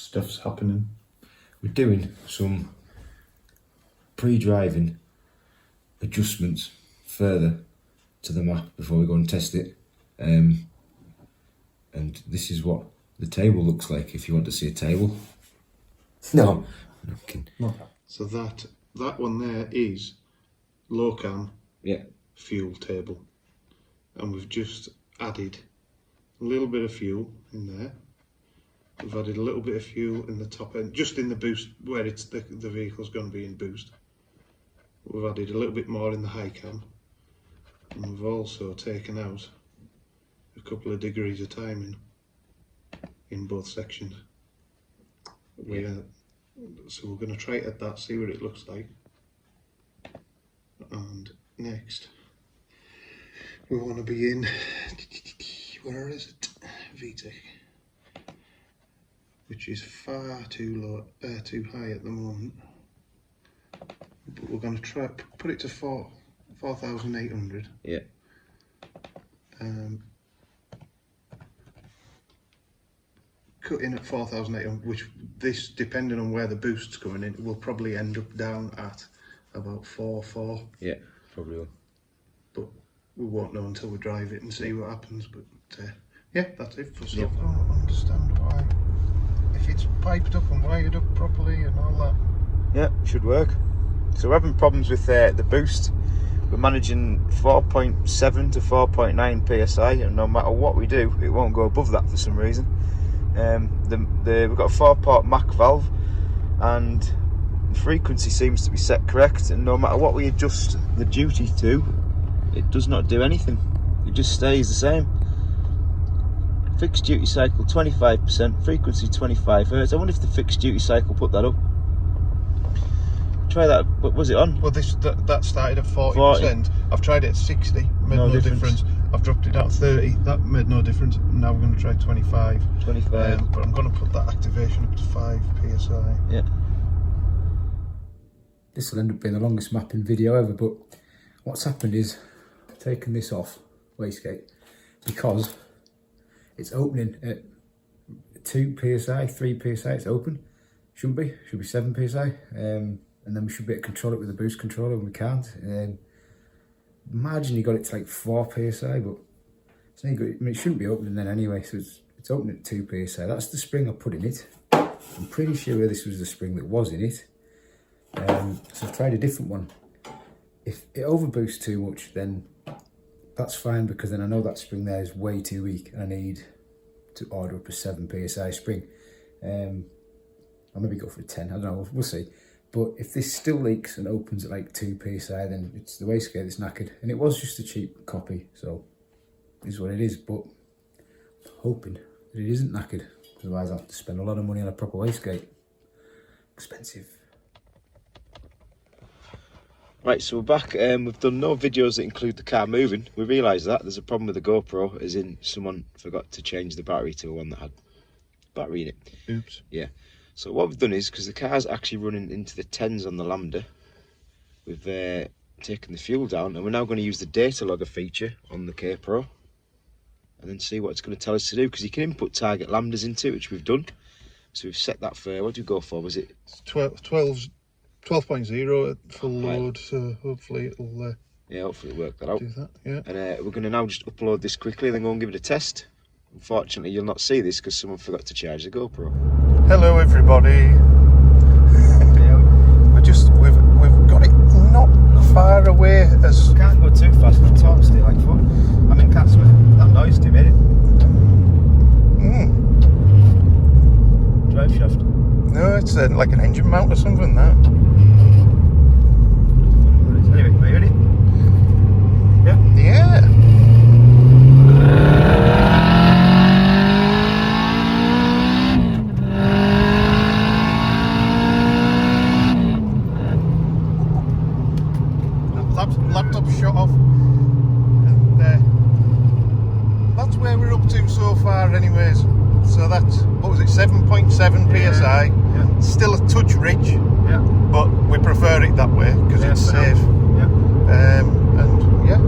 stuff's happening. We're doing some pre-driving adjustments further to the map before we go and test it. And this is what the table looks like if you want to see a table. No. So that one there is low cam fuel table, and we've just added a little bit of fuel in there. We've added a little bit of fuel in the top end, just in the boost where it's the vehicle's going to be in boost. We've added a little bit more in the high cam, and we've also taken out a couple of degrees of timing in both sections. So we're going to try it at that, see what it looks like. And next we want to be in, where is it, VTEC, which is far too high at the moment, but we're going to try put it to 4,800. Yeah. Cut in at 4,800, which this, depending on where the boost's coming in, will probably end up down at about 4.4. Yeah, probably will. But we won't know until we drive it and see what happens. But yeah, that's it for stuff. I don't understand why, if it's piped up and wired up properly and all that. Yeah, should work. So we're having problems with the boost. We're managing 4.7 to 4.9 psi, and no matter what we do, it won't go above that for some reason. We've got a 4-port Mach valve, and the frequency seems to be set correct, and no matter what we adjust the duty to, it does not do anything. It just stays the same. Fixed duty cycle 25%, frequency 25 Hz. I wonder if the fixed duty cycle put that up. Try that. What was it on? Well, that started at 40%. I've tried it at 60, made no difference. I've dropped it down to 30, that made no difference. Now we're going to try 25. 25. But I'm going to put that activation up to 5 psi. Yeah. This will end up being the longest mapping video ever, but what's happened is I've taken this off wastegate because it's opening at 2 psi, 3 psi. It's open. Should be 7 psi. And then we should be able to control it with the boost controller, and we can't. Imagine you got it to like 4 psi, but it's only good. I mean, it shouldn't be opening then anyway, so it's opening at 2 psi. That's the spring I put in it. I'm pretty sure this was the spring that was in it. So I've tried a different one. If it overboosts too much, then that's fine, because then I know that spring there is way too weak, and I need to order up a 7 psi spring. I'll maybe go for a 10, I don't know, we'll see. But if this still leaks and opens at like 2 psi, then it's the wastegate that's knackered. And it was just a cheap copy, so it is what it is. But I'm hoping that it isn't knackered, otherwise I'll have to spend a lot of money on a proper wastegate. Expensive. Right, so we're back. We've done no videos that include the car moving. We realised that there's a problem with the GoPro, as in someone forgot to change the battery to one that had battery in it. Oops. Yeah. So what we've done is, because the car's actually running into the 10s on the Lambda, we've taken the fuel down, and we're now going to use the data logger feature on the K Pro, and then see what it's going to tell us to do, because you can input target Lambdas into it, which we've done. So we've set that for, what do we go for? Was it 12.0 at full load? So hopefully it'll yeah, hopefully it'll work that out. do that. Yeah. And we're going to now just upload this quickly, and then go and give it a test. Unfortunately, you'll not see this because someone forgot to charge the GoPro. Hello everybody. we've got it not far away as. Can't go too fast, the torque's still like foot. I mean, can't swim. That noise too made it. Drive shaft. No, it's like an engine mount or something. That. Anyway, are you ready? Yeah. Yeah. Laptop shut off, and that's where we're up to so far anyways. So that's, what was it, 7.7 psi. Yeah. Still a touch rich, Yeah. but we prefer it that way because it's safe. Yeah. And yeah,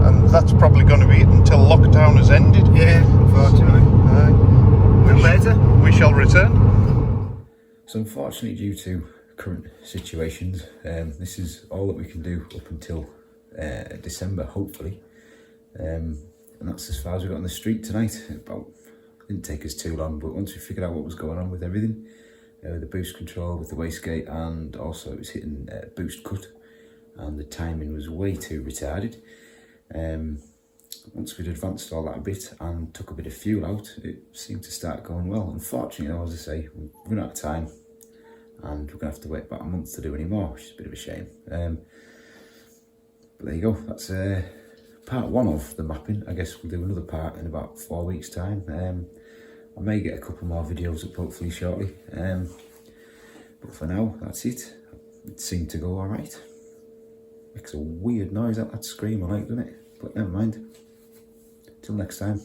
and that's probably going to be it until lockdown has ended. Yeah, unfortunately. bit later we shall return. So unfortunately, due to current situations, this is all that we can do up until December, hopefully. And that's as far as we got on the street tonight. Didn't take us too long, but once we figured out what was going on with everything, the boost control with the wastegate, and also it was hitting boost cut, and the timing was way too retarded. Once we'd advanced all that a bit and took a bit of fuel out, it seemed to start going well. Unfortunately, as I say, we've run out of time, and we're going to have to wait about a month to do any more, which is a bit of a shame. But there you go, that's part one of the mapping. I guess we'll do another part in about 4 weeks' time. I may get a couple more videos up hopefully shortly. But for now, that's it. It seemed to go alright. Makes a weird noise, that scream I like, doesn't it? But never mind. Till next time.